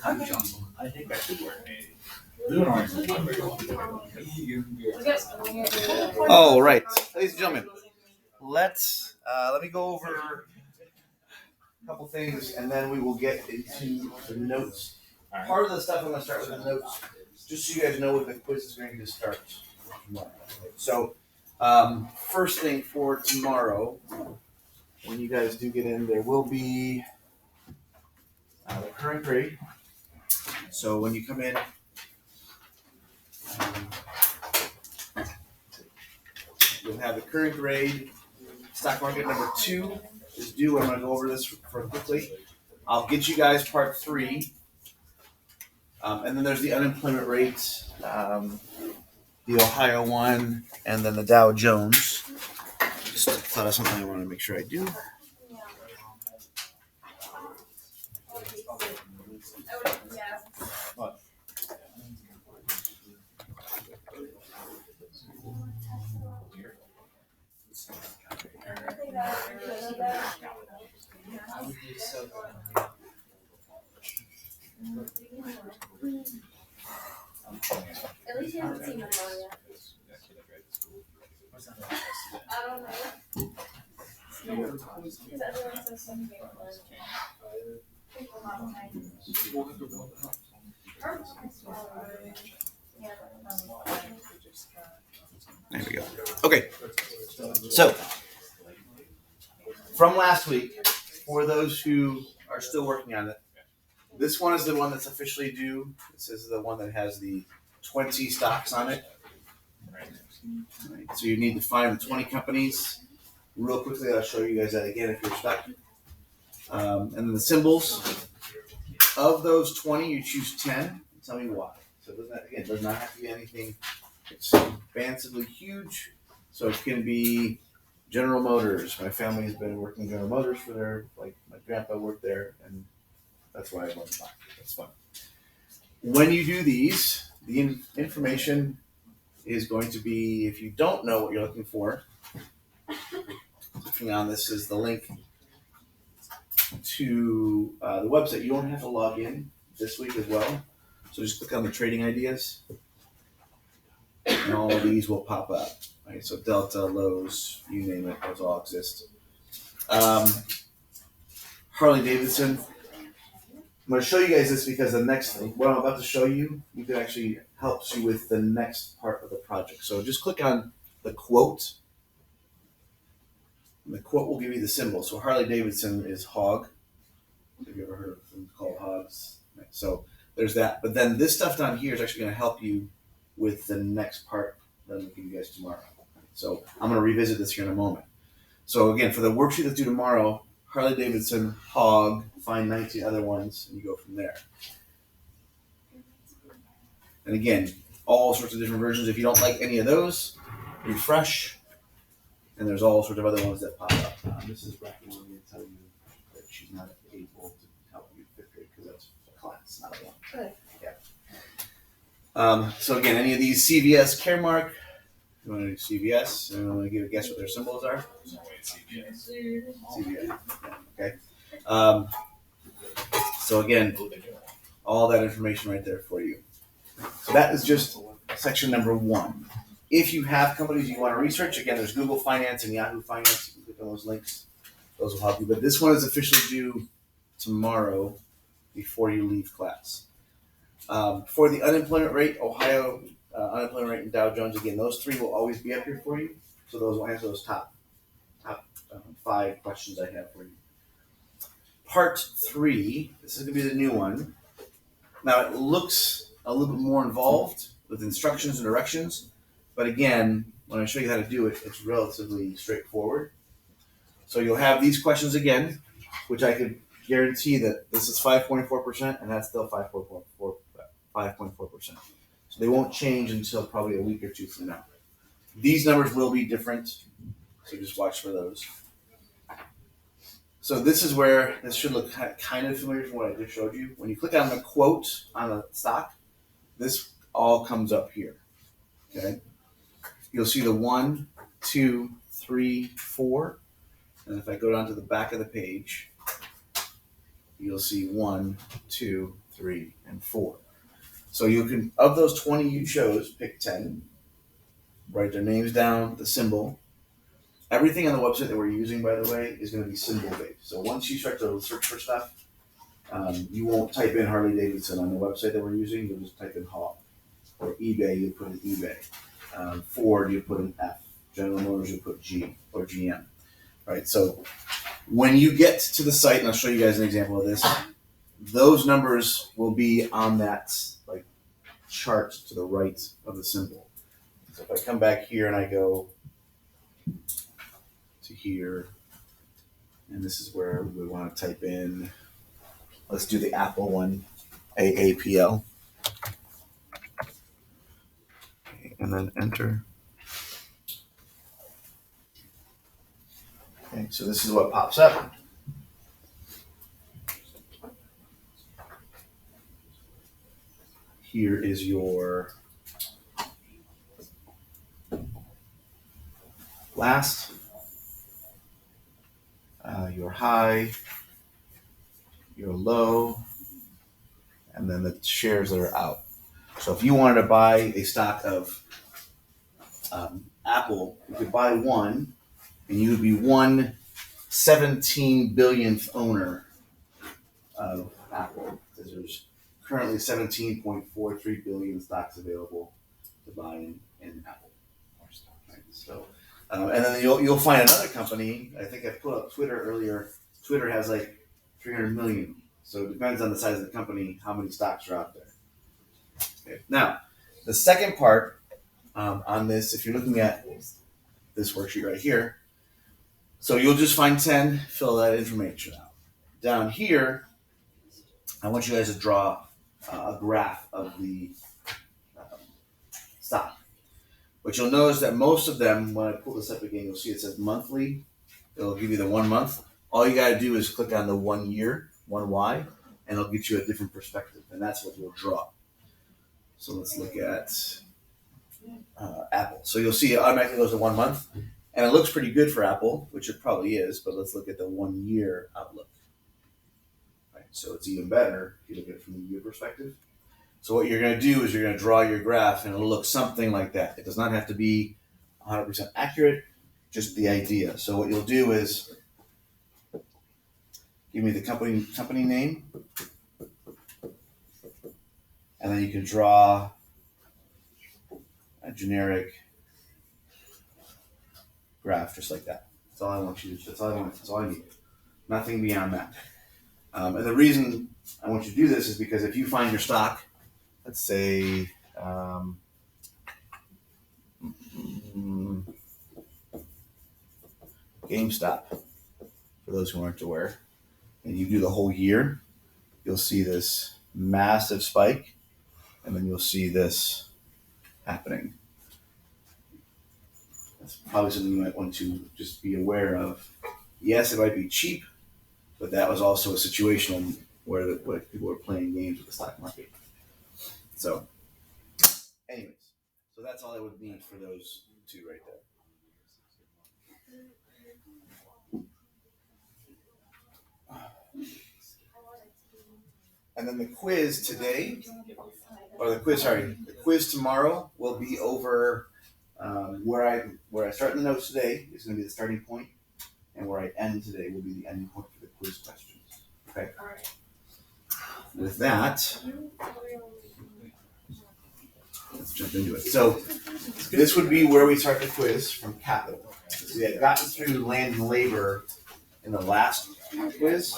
I think that should work. Oh, right. Ladies and gentlemen, let me go over a couple things and then we will get into the notes. Part of the stuff I'm going to start with the notes, just so you guys know what the quiz is going to start tomorrow. So, first thing for tomorrow, when you guys do get in, there will be the current grade. So when you come in, you'll have the current grade. Stock market number 2 is due. I'm going to go over this for quickly. I'll get you guys part 3. And then there's the unemployment rate, the Ohio one, and then the Dow Jones. Just thought of something I want to make sure I do. At least you haven't seen them all yet. I don't know. Because everyone says something about lunch. There we go. Okay. So, from last week, for those who are still working on it, this one is the one that's officially due. This is the one that has the 20 stocks on it. Right. So you need to find the 20 companies. Real quickly, I'll show you guys that again if you're stuck. And then the symbols. Of those 20, you choose 10. Tell me why. So it does not have to be anything expansively huge. So it can be General Motors. My family has been working General Motors for my grandpa worked there, and that's why I want to buy. That's fun. When you do these, the information is going to be, if you don't know what you're looking for, clicking on this is the link to the website. You don't have to log in this week as well. So just click on the trading ideas, and all of these will pop up. Right? So Delta, Lowe's, you name it, those all exist. Harley Davidson. I'm going to show you guys this because the next thing, what I'm about to show you, you can actually helps you with the next part of the project. So just click on the quote. And the quote will give you the symbol. So Harley Davidson is hog. Have you ever heard of them called hogs? Right. So there's that. But then this stuff down here is actually going to help you with the next part that I'm going to give you guys tomorrow. So I'm going to revisit this here in a moment. So again, for the worksheet that's due tomorrow, Harley Davidson, hog, find 19 other ones, and you go from there. And again, all sorts of different versions. If you don't like any of those, refresh, and there's all sorts of other ones that pop up. Mrs. Bracken wanted me to tell you that she's not able to help you 5th grade because that's a class, not a one. Good. Yeah. So again, any of these CVS, Caremark, if you want to do CVS, and I want to give a guess what their symbols are. CVS. Okay. So again, all that information right there for you. So that is just section number 1. If you have companies you want to research, again, there's Google Finance and Yahoo Finance. You can click on those links. Those will help you. But this one is officially due tomorrow before you leave class. For the unemployment rate, Ohio unemployment rate and Dow Jones, again, those 3 will always be up here for you. So those will answer those top 5 questions I have for you. Part 3, this is going to be the new one. Now it looks a little bit more involved with instructions and directions, but again, when I show you how to do it, it's relatively straightforward. So you'll have these questions again, which I could guarantee that this is 5.4% and that's still 5.4%. So they won't change until probably a week or 2 from now. These numbers will be different, so just watch for those. So this is where this should look kind of familiar from what I just showed you. When you click on the quote on the stock, this all comes up here. Okay, you'll see the 1, 2, 3, 4, and if I go down to the back of the page, you'll see 1, 2, 3, and 4. So you can, of those 20 you chose, pick 10, write their names down, the symbol. Everything on the website that we're using, by the way, is going to be symbol based. So once you start to search for stuff, you won't type in Harley Davidson on the website that we're using. You'll just type in Hall. Or eBay, you put in eBay. Ford, you put in F. General Motors, you put G or GM. Right. So when you get to the site, and I'll show you guys an example of this, those numbers will be on that like chart to the right of the symbol. So if I come back here and I go to here, and this is where we want to type in, let's do the Apple one, AAPL. Okay, and then enter. Okay, so this is what pops up. Here is your last, your high, your low, and then the shares that are out. So if you wanted to buy a stock of Apple, you could buy one, and you would be 1/17 billionth owner of Apple, because there's currently 17.43 billion stocks available to buy in Apple. Right? So, and then you'll find another company. I think I put up Twitter earlier. Twitter has like 300 million. So it depends on the size of the company, how many stocks are out there. Okay. Now, the second part on this, if you're looking at this worksheet right here, so you'll just find 10, fill that information out. Down here, I want you guys to draw a graph of the stock. But you'll notice that most of them, when I pull this up again, you'll see it says monthly. It'll give you the 1 month. All you got to do is click on the 1 year, 1Y, and it'll get you a different perspective. And that's what you'll draw. So let's look at Apple. So you'll see it automatically goes to 1 month. And it looks pretty good for Apple, which it probably is. But let's look at the 1 year outlook. Right, so it's even better if you look at it from the year perspective. So what you're going to do is you're going to draw your graph, and it'll look something like that. It does not have to be 100% accurate, just the idea. So what you'll do is give me the company name, and then you can draw a generic graph just like that. That's all I want you to. That's all I need. Nothing beyond that. And the reason I want you to do this is because if you find your stock, let's say GameStop, for those who aren't aware, and you do the whole year, you'll see this massive spike, and then you'll see this happening. That's probably something you might want to just be aware of. Yes, it might be cheap, but that was also a situation where people were playing games with the stock market. So, anyways, so that's all I would need for those two right there. And then the quiz today, the quiz tomorrow will be over where I start in the notes today is going to be the starting point, and where I end today will be the ending point for the quiz questions. Okay. All right. With that, let's jump into it. So this would be where we start the quiz from capital. So we had gotten through land and labor in the last quiz.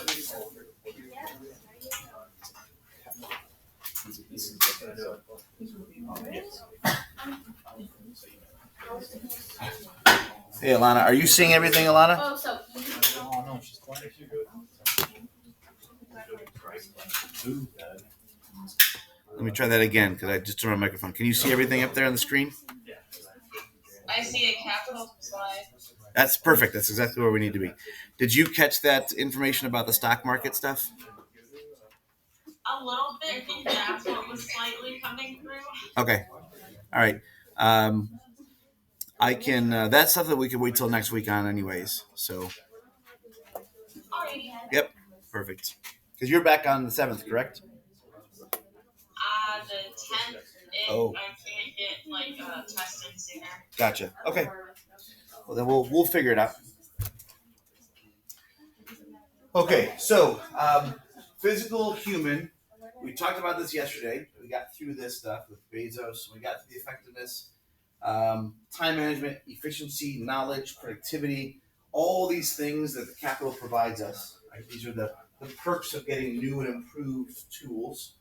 Hey, Alana, are you seeing everything, Alana? Oh, so. Oh, no, she's quiet. You're good. Let me try that again because I just turned my microphone. Can you see everything up there on the screen? I see a capital slide. That's perfect. That's exactly where we need to be. Did you catch that information about the stock market stuff? A little bit, and that's what was slightly coming through. Okay. All right. I can. That's stuff that we can wait till next week on, anyways. So. Alrighty. Yep. Perfect. Because you're back on the 7th, correct? the 10th, if Oh. I can't get like tested sooner. Gotcha. Okay. Well, then we'll figure it out. Okay, so physical human. We talked about this yesterday. We got through this stuff with Bezos. We got to the effectiveness, time management, efficiency, knowledge, productivity, all these things that the capital provides us. Right? These are the perks of getting new and improved tools.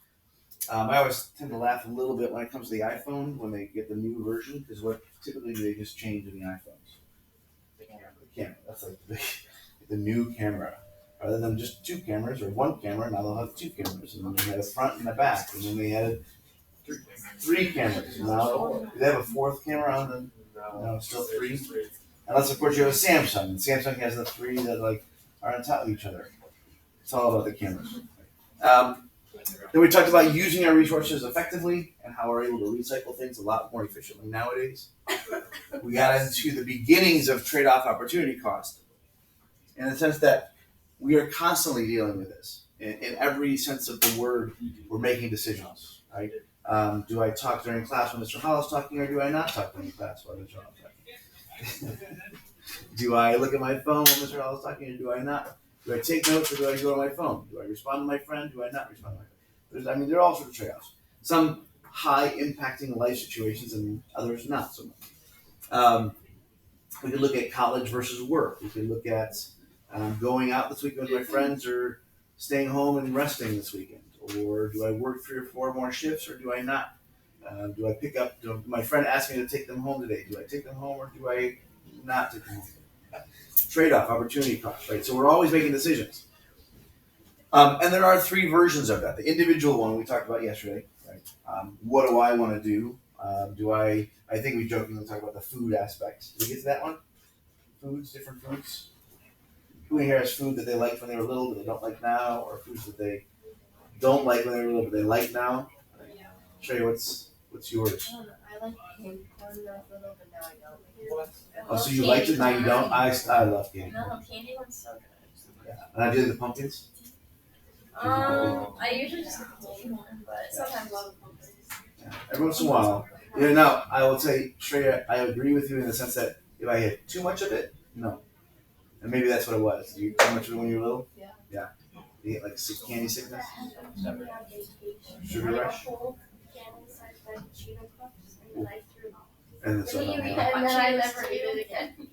I always tend to laugh a little bit when it comes to the iPhone when they get the new version, because what typically do they just change in the iPhones? The camera. That's like the new camera. Rather than just two cameras or one camera, now they'll have two cameras. And then they had a front and a back. And then they added three cameras. Now, do they have a fourth camera on them? No, still three. Unless, of course, you have a Samsung. And Samsung has the three that are on top of each other. It's all about the cameras. Then we talked about using our resources effectively and how we're able to recycle things a lot more efficiently nowadays. We got into the beginnings of trade-off opportunity cost, in the sense that we are constantly dealing with this. In every sense of the word, we're making decisions, right? Do I talk during class when Mr. Hall is talking, or do I not talk during class while Mr. Hall is talking? Do I look at my phone when Mr. Hall is talking, or do I not? Do I take notes, or do I go to my phone? Do I respond to my friend? Do I not respond to my friend? There are all sorts of trade-offs. Some high impacting life situations, and others not so much. We could look at college versus work. We could look at going out this weekend with my friends, or staying home and resting this weekend. Or do I work 3 or 4 more shifts, or do I not? Do I pick up? My friend asked me to take them home today. Do I take them home, or do I not take them home? Trade-off, opportunity cost, right? So we're always making decisions. And there are 3 versions of that. The individual one we talked about yesterday, right? What do I want to do? I think we jokingly talked about the food aspect. Did we get to that one? Foods, different foods. Who in here has food that they liked when they were little but they don't like now, or foods that they don't like when they were little but they like now? Trey, what's yours? I like candy corn when I was little, but now I don't. Oh, so you liked it, now you don't? I love candy corn. No, candy corn's so good. Yeah. And I did the pumpkins. I usually just get the candy corn, but sometimes I love pumpkins. Yeah. Every once in a while. Now, I will say, Shreya, I agree with you in the sense that if I had too much of it, no. And maybe that's what it was. You too much of it when you were little? Yeah. Yeah. You get like candy sickness? Never. Sugar rush? And so And then I never ate it again.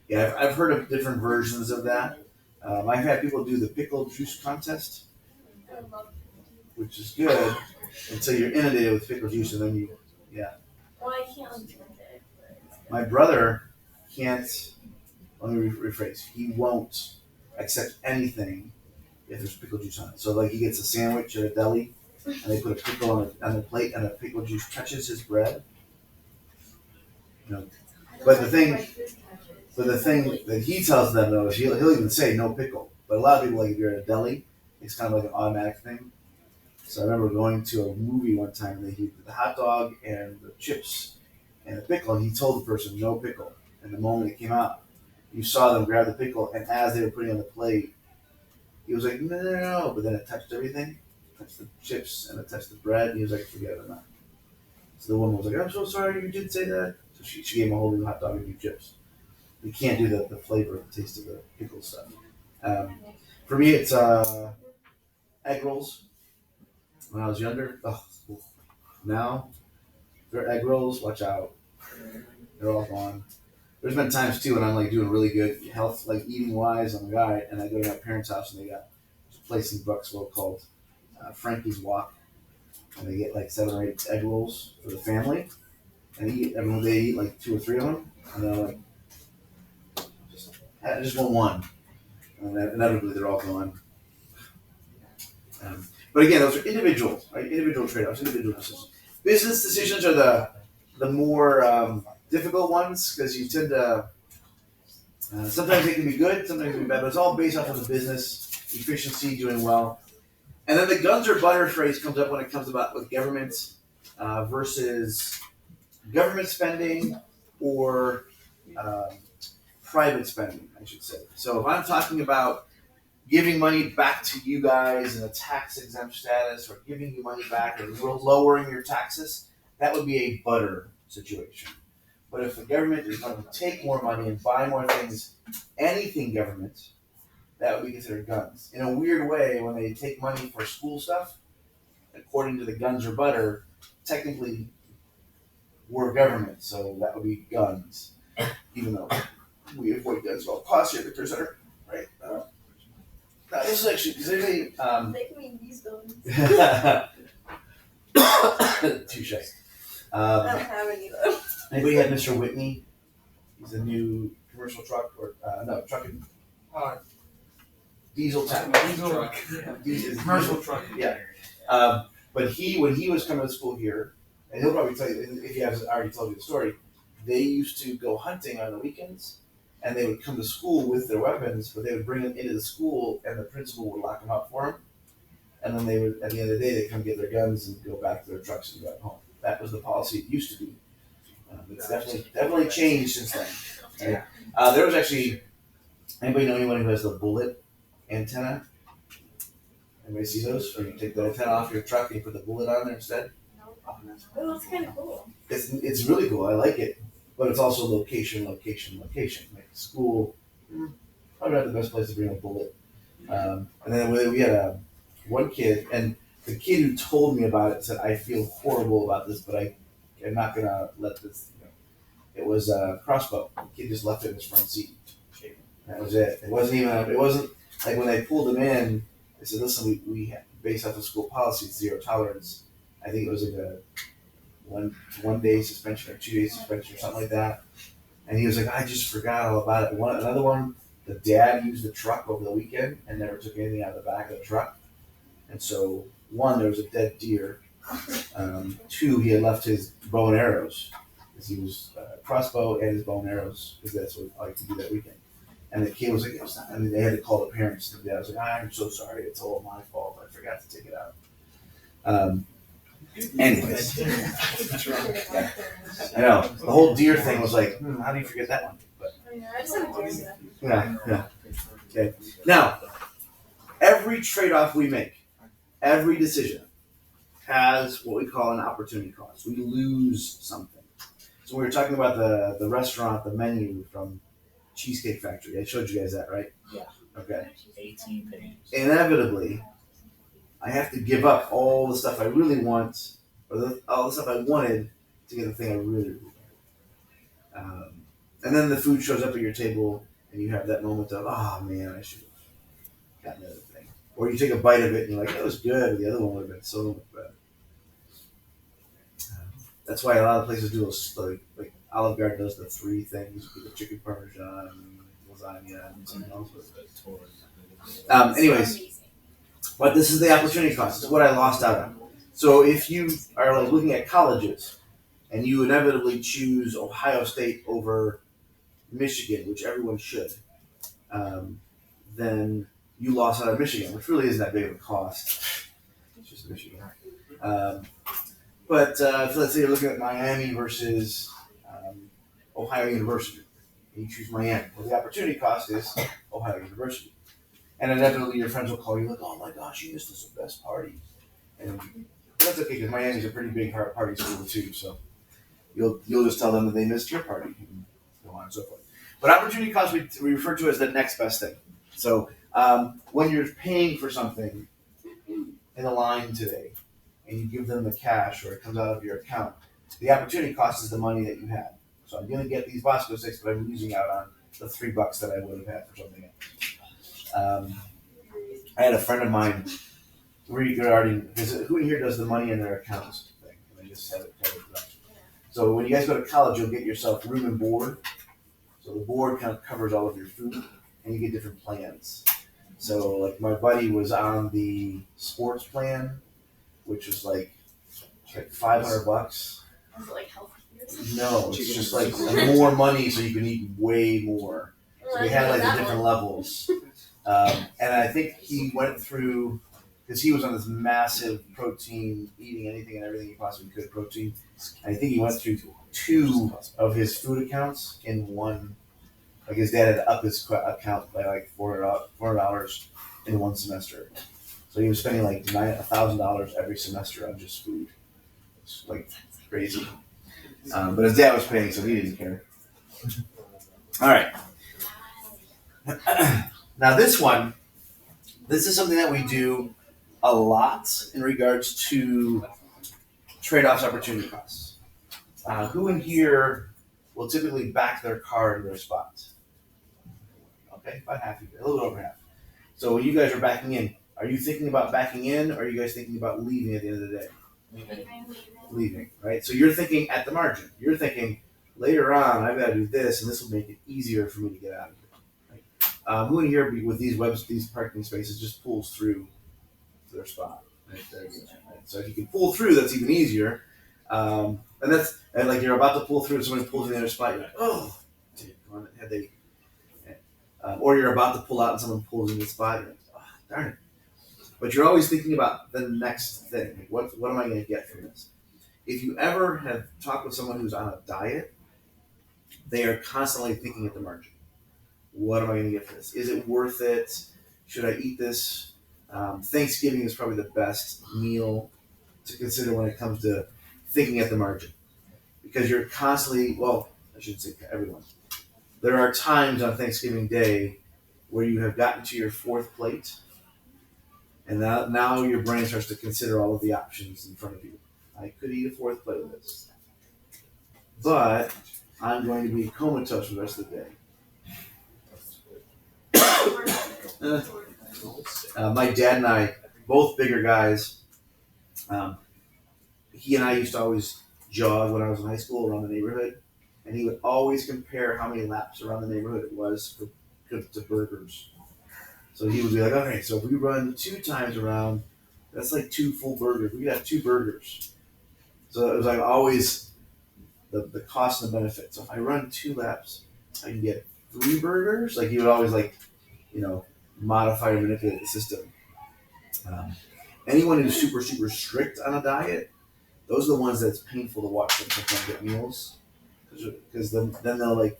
Yeah, I've heard of different versions of that. I've had people do the pickle juice contest, which is good until you're inundated with pickle juice, and then you, Well, I can't drink it. My brother can't. Let me rephrase. He won't accept anything if there's pickle juice on it. So, like, he gets a sandwich at a deli, and they put a pickle on the plate, and the pickle juice touches his bread. But the thing that he tells them though is he'll even say no pickle. But a lot of people, like, if you're at a deli, it's kind of like an automatic thing. So I remember going to a movie one time, and they had the hot dog and the chips and the pickle, and he told the person no pickle. And the moment it came out, you saw them grab the pickle, and as they were putting it on the plate, he was like, no. But then it touched everything. It touched the chips and it touched the bread, and he was like, forget it, not. So the woman was like, I'm so sorry you did say that. So she gave him a whole new hot dog and new chips. You can't do the flavor, the taste of the pickle stuff. For me, it's egg rolls. When I was younger, now they're egg rolls. Watch out, they're all gone. There's been times too when I'm like doing really good health, like eating wise. I'm like, all right, and I go to my parents' house and they got a place in Bucksville called Frankie's Walk, and they get like 7 or 8 egg rolls for the family, and they eat like 2 or 3 of them, and they're like, I just want one, and then inevitably they're all gone. But again, those are individual, right? Individual trade-offs, individual decisions. Business decisions are the more difficult ones, because you tend to sometimes they can be good, sometimes they can be bad, but it's all based off of the business efficiency, doing well. And then the guns or butter phrase comes up when it comes about with government versus government spending or private spending, I should say. So if I'm talking about giving money back to you guys in a tax exempt status, or giving you money back, or lowering your taxes, that would be a butter situation. But if the government is going to take more money and buy more things, anything government, that would be considered guns. In a weird way, when they take money for school stuff, according to the guns or butter, technically we're government, so that would be guns. Even though we avoid guns at all costs here at the Career Center, right? Now this is actually, does anybody, They can be these buildings. touche. I don't have any though. Anybody had Mr. Whitney? He's a new commercial truck, or no, truck and diesel tank. Diesel Commercial truck. Yeah. But when he was coming to school here, and he'll probably tell you if he hasn't already told you the story, they used to go hunting on the weekends, and they would come to school with their weapons, but they would bring them into the school, and the principal would lock them up for them, and then they would, at the end of the day, they'd come get their guns and go back to their trucks and go home. That was the policy it used to be. It's definitely changed since then. Right? There was actually, anybody know anyone who has the bullet antenna? Anybody see those? Or you take the antenna off your truck and you put the bullet on there instead? Oh, that's kind of cool. It's really cool. I like it, but it's also location. Like school, probably not the best place to bring a bullet. And then we had one kid, and the kid who told me about it said, "I feel horrible about this, but I'm not gonna let this." It was a crossbow. The kid just left it in his front seat. That was it. It wasn't like when they pulled him in. They said, "Listen, we based off the school policy, zero tolerance." I think it was like a one day suspension or 2 day suspension or something like that. And he was like, "I just forgot all about it." Another one, the dad used the truck over the weekend and never took anything out of the back of the truck. And so, one, there was a dead deer. Two, he had left his bow and arrows, because he was crossbow and his bow and arrows, because that's all he could do that weekend. And the kid was like, they had to call the parents. And the dad was like, "I'm so sorry, it's all my fault. I forgot to take it out." Anyways, I know the whole deer thing was like, how do you forget that one? But I just have a deer stuff. yeah. Okay. Now, every trade-off we make, every decision, has what we call an opportunity cost. We lose something. So we were talking about the restaurant, the menu from Cheesecake Factory. I showed you guys that, right? Yeah. Okay. 18 pages. Inevitably, I have to give up all the stuff I really want, or all the stuff I wanted, to get the thing I really want. And then the food shows up at your table, and you have that moment of, "Oh man, I should have gotten the other thing." Or you take a bite of it, and you're like, "It was good, but the other one would have been so much better." That's why a lot of places do those, like Olive Garden does the 3 things: the chicken parmesan, lasagna, and something else. Anyways. But this is the opportunity cost. It's what I lost out on. So if you are like looking at colleges, and you inevitably choose Ohio State over Michigan, which everyone should, then you lost out on Michigan, which really isn't that big of a cost. It's just Michigan. But let's say you're looking at Miami versus Ohio University, and you choose Miami. Well, the opportunity cost is Ohio University. And inevitably your friends will call you like, "Oh my gosh, you missed the best party." And that's okay, because Miami's a pretty big party school too, so you'll just tell them that they missed your party, and so on and so forth. But opportunity cost we refer to as the next best thing. So when you're paying for something in a line today, and you give them the cash, or it comes out of your account, the opportunity cost is the money that you had. So I'm going to get these Bosco sticks, but I'm losing out on the $3 that I would have had for something else. I had a friend of mine regarding, because who in here does the money in their accounts thing? And I just have it covered up. So when you guys go to college, you'll get yourself room and board. So the board kind of covers all of your food, and you get different plans. So like my buddy was on the sports plan, which was like $500. Was it like healthy or something? No, it's just like more money, so you can eat way more. So we had like the different levels. And I think he went through, because he was on this massive protein, eating anything and everything he possibly could, protein. And I think he went through 2 of his food accounts in one. Like his dad had to up his account by like $400. in one semester. So he was spending like $1,000 every semester on just food. It's like crazy. But his dad was paying, so he didn't care. All right. Now this is something that we do a lot in regards to trade-offs, opportunity costs. Who in here will typically back their car into their spot? Okay, about half of you, a little over half. So when you guys are backing in, are you thinking about backing in, or are you guys thinking about leaving at the end of the day? Leaving, right? So you're thinking at the margin. You're thinking later on, I've got to do this, and this will make it easier for me to get out of here. Right? Who in here with these parking spaces just pulls through to their spot? Right? There you go. Right? So if you can pull through, that's even easier. And like you're about to pull through, someone pulls in the other spot. You're like, oh, had they? Or you're about to pull out, and someone pulls in the spot. You're like, oh, darn it. But you're always thinking about the next thing. Like, what am I going to get from this? If you ever have talked with someone who's on a diet, they are constantly thinking at the margin. What am I going to get for this? Is it worth it? Should I eat this? Thanksgiving is probably the best meal to consider when it comes to thinking at the margin. Because you're constantly, well, I shouldn't say everyone. There are times on Thanksgiving Day where you have gotten to your fourth plate, and now your brain starts to consider all of the options in front of you. I could eat a fourth plate of this, but I'm going to be comatose for the rest of the day. My dad and I, both bigger guys, he and I used to always jog when I was in high school around the neighborhood, and he would always compare how many laps around the neighborhood it was to burgers. So he would be like, okay, so if we run 2 times around, that's like 2 full burgers. We could have 2 burgers. So it was like always the cost and the benefit. So if I run 2 laps, I can get 3 burgers. Like he would always modify or manipulate the system. Anyone who's super, super strict on a diet, those are the ones that's painful to watch them sometimes get meals. Because then they'll like,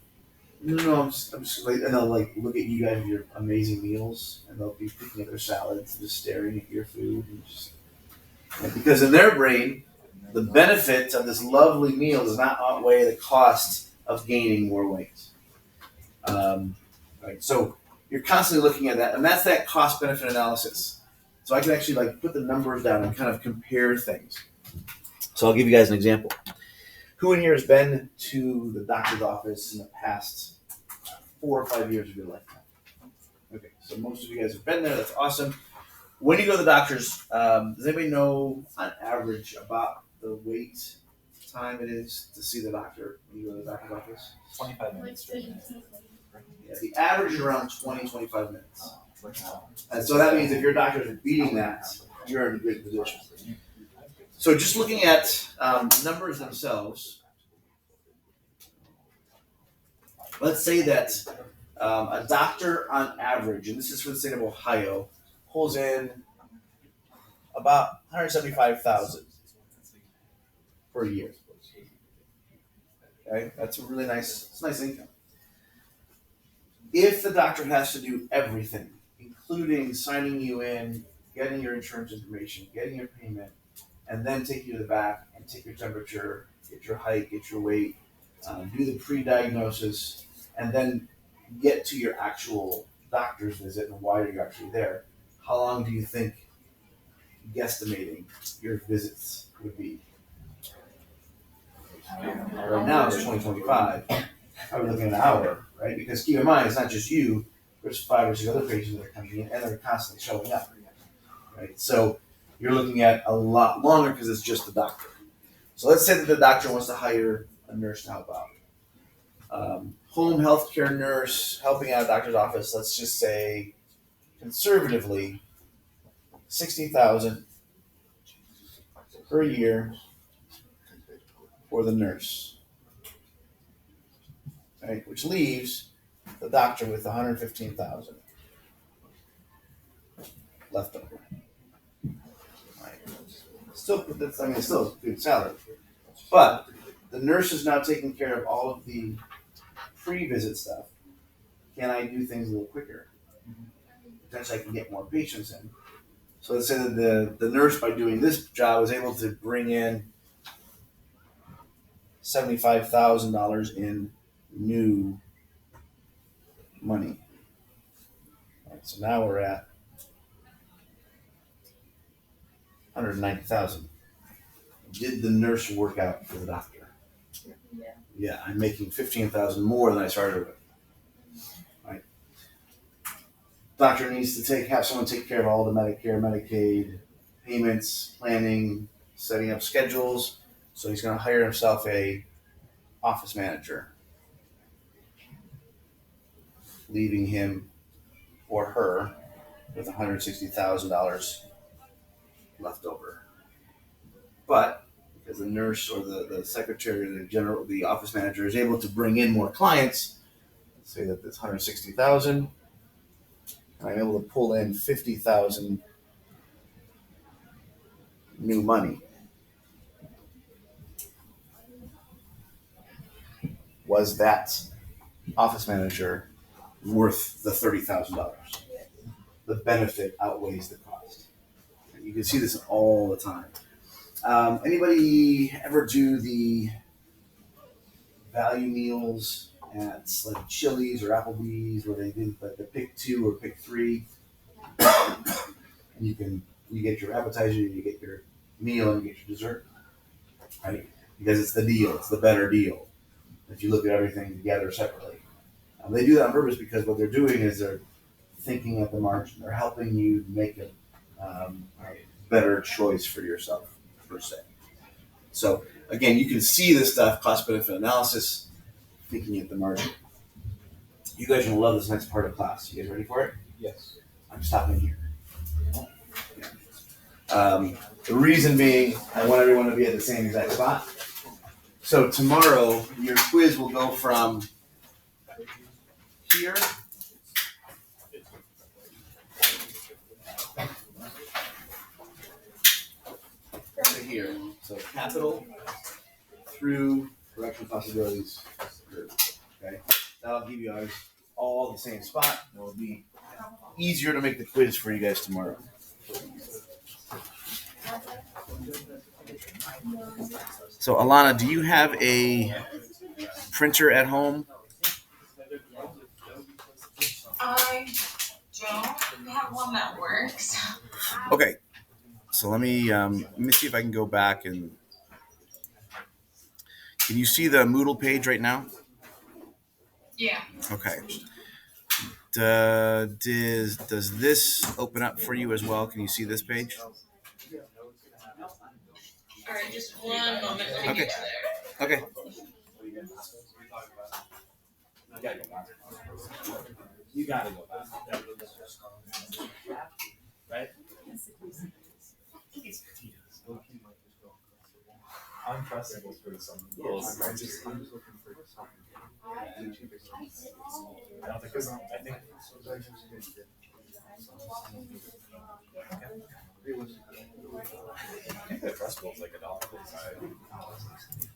no, I'm just like, and they'll like look at you guys with your amazing meals, and they'll be picking at their salads and just staring at your food, and because in their brain, the benefit of this lovely meal does not outweigh the cost of gaining more weight. Right, so you're constantly looking at that, and that's that cost benefit analysis. So I can actually put the numbers down and kind of compare things. So I'll give you guys an example. Who in here has been to the doctor's office in the past 4 or 5 years of your lifetime? Okay, so most of you guys have been there. That's awesome. When you go to the doctor's, does anybody know on average about the wait time it is to see the doctor when you go to the doctor's office? 25 minutes. Yeah, the average is around 20-25 minutes. And so that means if your doctors are beating that, you're in a good position. So just looking at numbers themselves, let's say that a doctor on average, and this is for the state of Ohio, pulls in about $175,000 per year. Okay, that's a really nice income. If the doctor has to do everything, including signing you in, getting your insurance information, getting your payment, and then take you to the back and take your temperature, get your height, get your weight, do the pre-diagnosis, and then get to your actual doctor's visit and why are you actually there, how long do you think guesstimating your visits would be? Right now it's 2025. I'm looking at an hour, right? Because keep in mind, it's not just you. There's 5 or 6 other patients that are coming in, and they're constantly showing up, right? So you're looking at a lot longer because it's just the doctor. So let's say that the doctor wants to hire a nurse to help out. Home health care nurse helping out a doctor's office, let's just say conservatively $60,000 per year for the nurse, right? Which leaves the doctor with $115,000 left over. Right. Still, still a good salary, but the nurse is now taking care of all of the pre-visit stuff. Can I do things a little quicker? potentially I can get more patients in. So let's say that the nurse, by doing this job, was able to bring in $75,000 in new money. All right, so now we're at 190,000. Did the nurse work out for the doctor? Yeah. Yeah, I'm making 15,000 more than I started with. Right. Doctor needs to have someone take care of all the Medicare, Medicaid payments, planning, setting up schedules. So he's going to hire himself a office manager, leaving him or her with $160,000 left over. But because the nurse or the secretary or the office manager is able to bring in more clients, let's say that it's 160,000, and I'm able to pull in 50,000 new money. Was that office manager worth the $30,000? The benefit outweighs the cost. And you can see this all the time. Anybody ever do the value meals at like Chili's or Applebee's where they do like the pick 2 or pick 3? And you get your appetizer, you get your meal, and you get your dessert, right? Because it's the deal, it's the better deal. If you look at everything together separately, they do that on purpose because what they're doing is they're thinking at the margin. They're helping you make a better choice for yourself, per se. So again, you can see this stuff, cost benefit analysis, thinking at the margin. You guys are gonna love this next part of class. You guys ready for it? Yes. I'm stopping here. The reason being, I want everyone to be at the same exact spot. So tomorrow, your quiz will go from here to here. So capital through correction possibilities. Okay, that'll give you guys all the same spot. It'll be easier to make the quiz for you guys tomorrow. So Alana, do you have a printer at home? I don't have one that works. Okay, so let me see if I can go back and can you see the Moodle page right now? Yeah. Okay. Does this open up for you as well? Can you see this page? All right, just one moment. Let me Okay. get to there. Okay. You gotta go back. Right? I'm pressing for some. I'm just looking for something. I don't think it's. I think. I think the trust bill is like $1.45.